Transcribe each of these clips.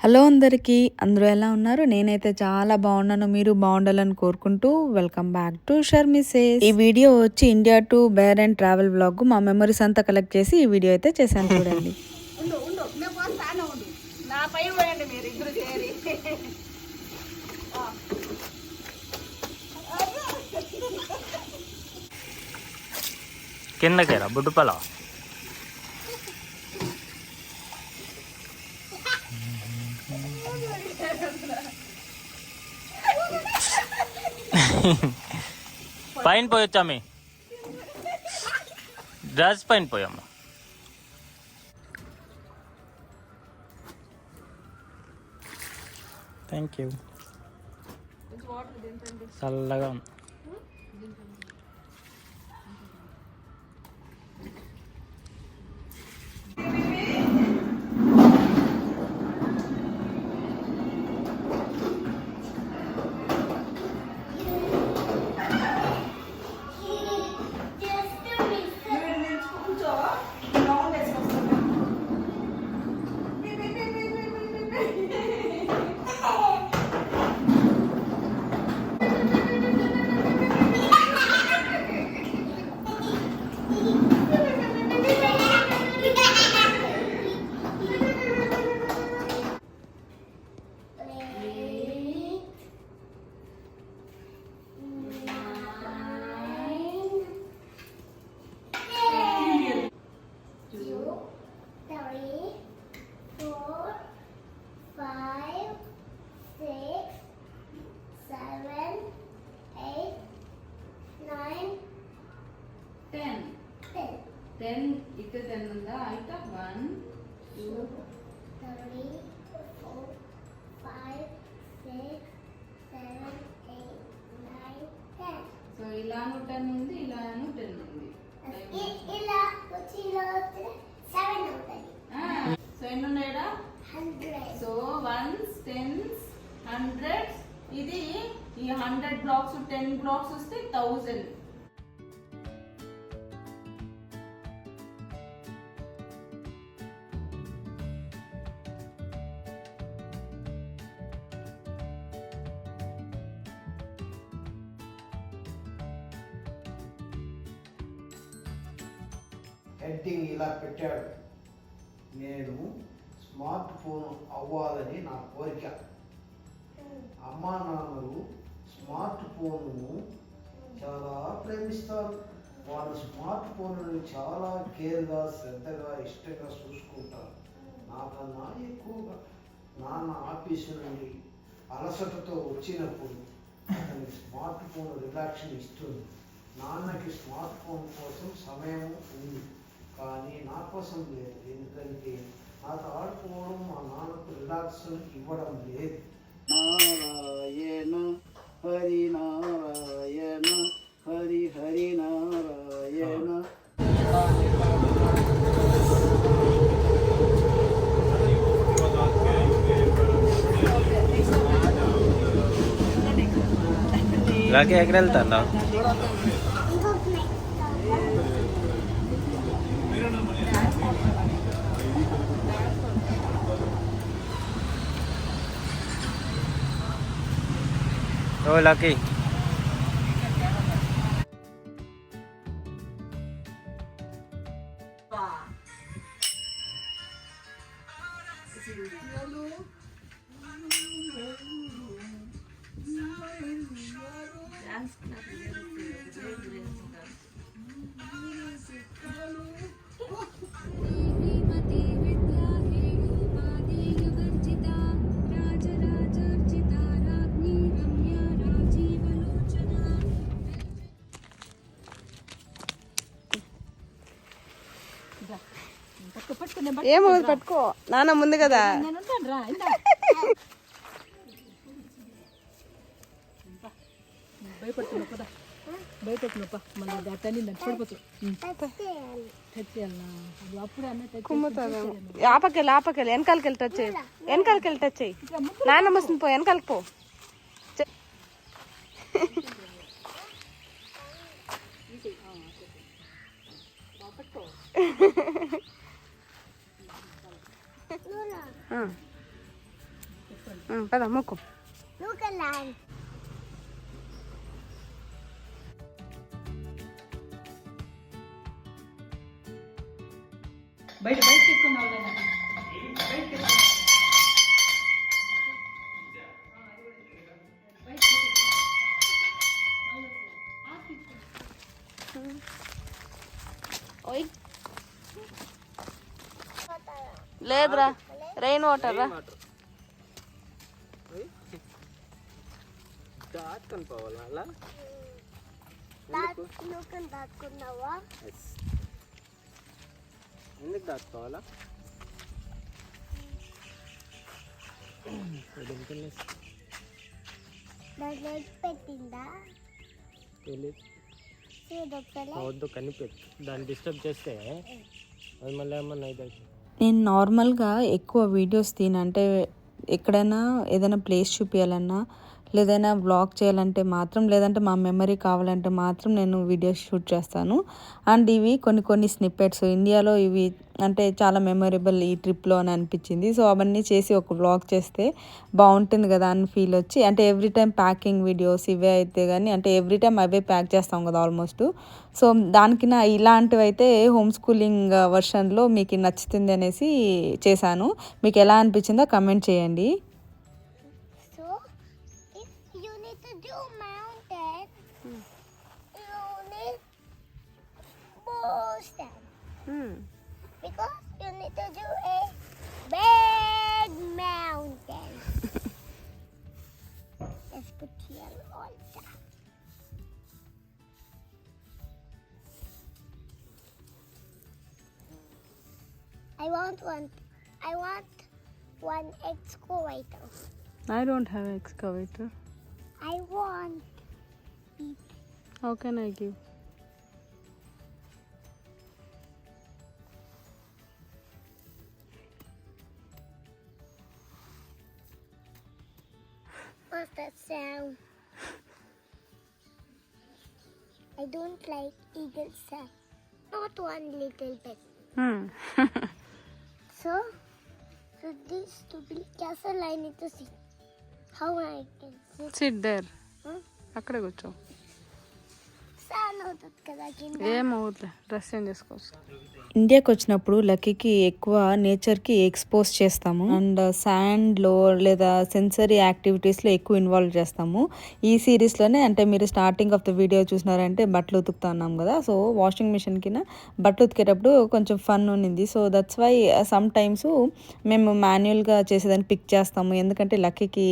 Hello అందరికీ, అందరూ ఎలా ఉన్నారు? నేనైతే చాలా బాగున్నాను. మీరు బాగుండాలని కోరుకుంటూ వెల్కమ్ బ్యాక్ టు షర్మిసేస్. ఈ వీడియో వచ్చి India to Bahrain travel vlog. మా మెమరీస్ అంతా కలెక్ట్ చేసి ఈ వీడియో అయితే చేశాను చూడండి. కిందకేరా బుడ్డుపల పైన పోయొచ్చా మీ డ్రెస్ పైన పోయమ్మా. Thank you. చల్లగా ఉంది. ఇక్కడ 10 ఉందా? అయితే 1 2 3 4 5 6 7 8 9 10. సో ఇలాను 10 ఉంది, ఇలాను 10 ఉంది. ఇలా వచ్చి ఇలా వస్తే 7 అవుతుంది. సో ఎన్ని ఉన్నాయడా? 100. So 1s 10s 100s. ఇది ఈ 100 బ్లాక్స్ 10 బ్లాక్స్ వస్తే 1000. హెడ్డింగ్ ఇలా పెట్టాడు, నేను స్మార్ట్ ఫోన్ అవ్వాలని నా కోరిక. అమ్మా నాన్నలు స్మార్ట్ ఫోన్ను చాలా ప్రేమిస్తారు. వాళ్ళు స్మార్ట్ ఫోన్ను చాలా కేర్గా, శ్రద్ధగా, ఇష్టంగా చూసుకుంటారు. నాకన్నా ఎక్కువగా నాన్న ఆఫీసు నుండి అలసటతో వచ్చినప్పుడు అతనికి స్మార్ట్ ఫోన్ రిలాక్షన్ ఇస్తుంది. నాన్నకి స్మార్ట్ ఫోన్ కోసం సమయం ఉంది, కానీ నా కోసం లేదు. ఎందుకంటే నాతో ఆడుకోవడం మా నాన్నకు రిలాక్స్ ఇవ్వడం లేదు. నారాయణ హరి నారాయణ హరి హరి నారాయణ. ఇలాగే ఎక్కడ వెళ్తాను? ఓ లక్కీ. ఏమో పట్టుకో, నాన్న ముందు కదా. ఆపకెళ్ళి ఆపకెళ్ళి వెనకాలకి వెళ్ళి టచ్ చేయి, వెనకాలకి వెళ్ళి టచ్ చేయి. నాన్నమ్మ వస్తుంది, పో వెనకాలకి పో. పద మొక్కు. Look at land. లేదురా, రెయిన్ వాటర్ రా. దాటుకొని పోవాలా అలా? Look at that kundawa. ఎందుకు దాటుకోవాలా? That leg pettinda. తెలీదు. See the fella. వద్దు కనిపెట్టు, దాన్ని డిస్టర్బ్ చేస్తే అది మళ్ళీ ఏమన్నా ఇదైతే. నేను నార్మల్గా ఎక్కువ వీడియోస్ అంటే ఎక్కడైనా ఏదైనా ప్లేస్ చూపించాలన్నా లేదైనా వ్లాగ్ చేయాలంటే మాత్రం, లేదంటే మా మెమరీ కావాలంటే మాత్రం నేను వీడియోస్ షూట్ చేస్తాను. అండ్ ఇవి కొన్ని స్నిప్పెట్స్ ఇండియాలో ఇవి అంటే చాలా మెమొరబుల్ ఈ ట్రిప్లో అని అనిపించింది. సో అవన్నీ చేసి ఒక వ్లాగ్ చేస్తే బాగుంటుంది కదా అని ఫీల్ వచ్చి, అంటే ఎవ్రీ టైం ప్యాకింగ్ వీడియోస్ ఇవే అయితే కానీ, అంటే ఎవ్రీ టైం అవే ప్యాక్ చేస్తాం కదా ఆల్మోస్ట్. సో దానికి ఇలాంటివి అయితే హోమ్ స్కూలింగ్ వర్షన్లో మీకు నచ్చుతుంది అనేసి చేశాను. మీకు ఎలా అనిపించిందో కమెంట్ చేయండి. So, if you need to do mountain, you need both them. Because you need to do a big mountain. Let's put here all that. I want one excavator. I don't have excavator. I want it. How can I give? What's that sound? I don't like eagle sound. Not one little bit. So this to build castle, I need to see how I can sit. Sit there. Huh? అక్కడే కూర్చో. Sun అవుతుంది కదా కింద. ఏమవుతులే, dress change చేసుకోవచ్చు. ఇండియాకి వచ్చినప్పుడు లక్కీకి ఎక్కువ నేచర్కి ఎక్స్పోజ్ చేస్తాము అండ్ శాండ్లో లేదా సెన్సరీ యాక్టివిటీస్లో ఎక్కువ ఇన్వాల్వ్ చేస్తాము. ఈ సిరీస్లోనే అంటే మీరు స్టార్టింగ్ ఆఫ్ ద వీడియో చూసినారంటే బట్టలు ఉతుకుతున్నాం కదా, సో వాషింగ్ మిషన్ కింద బట్టలు ఉతికేటప్పుడు కొంచెం ఫన్ ఉన్నింది. So that's why sometimes మేము మాన్యువల్గా చేసేదాన్ని పిక్ చేస్తాము, ఎందుకంటే లక్కీకి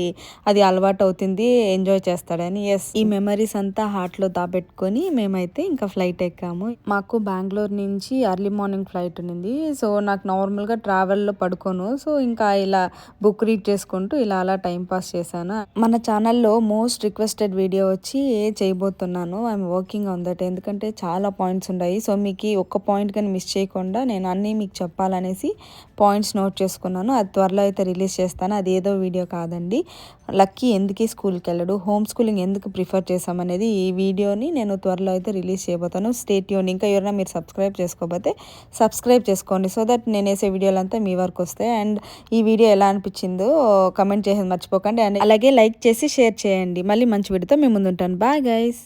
అది అలవాటు అవుతుంది, ఎంజాయ్ చేస్తాడని. ఎస్, ఈ మెమరీస్ అంతా హార్ట్లో దాపెట్టుకొని మేమైతే ఇంకా ఫ్లైట్ ఎక్కాము. మాకు బెంగళూరు నుంచి ఎర్లీ మార్నింగ్ ఫ్లైట్ ఉన్నింది. సో నాకు నార్మల్గా ట్రావెల్లో పడుకోను, సో ఇంకా ఇలా బుక్ రీడ్ చేసుకుంటూ ఇలా అలా టైం పాస్ చేశాను. మన ఛానల్లో మోస్ట్ రిక్వెస్టెడ్ వీడియో వచ్చి చేయబోతున్నాను. ఐఎమ్ వర్కింగ్ ఆన్ దట్, ఎందుకంటే చాలా పాయింట్స్ ఉన్నాయి. సో మీకు ఒక్క పాయింట్ కానీ మిస్ చేయకుండా నేను అన్నీ మీకు చెప్పాలనేసి పాయింట్స్ నోట్ చేసుకున్నాను. అది త్వరలో అయితే రిలీజ్ చేస్తాను. అది ఏదో వీడియో కాదండి, లక్కీ ఎందుకు స్కూల్కి వెళ్ళడు, హోమ్ స్కూలింగ్ ఎందుకు ప్రిఫర్ చేసామనేది ఈ వీడియోని నేను త్వరలో అయితే రిలీజ్ చేయబోతాను. Stay tune. ఇంకా ఎవరైనా మీరు సబ్స్క్రైబ్ చేసుకోకపోతే సబ్స్క్రైబ్ చేసుకోండి, సో దట్ నేను వేసే వీడియోలంతా మీ వరకు వస్తాయి. అండ్ ఈ వీడియో ఎలా అనిపించిందో కమెంట్ చేసేది మర్చిపోకండి. అండ్ అలాగే లైక్ చేసి షేర్ చేయండి. మళ్ళీ మంచి వీడియోతో మీ ముందు ఉంటాను. Bye guys.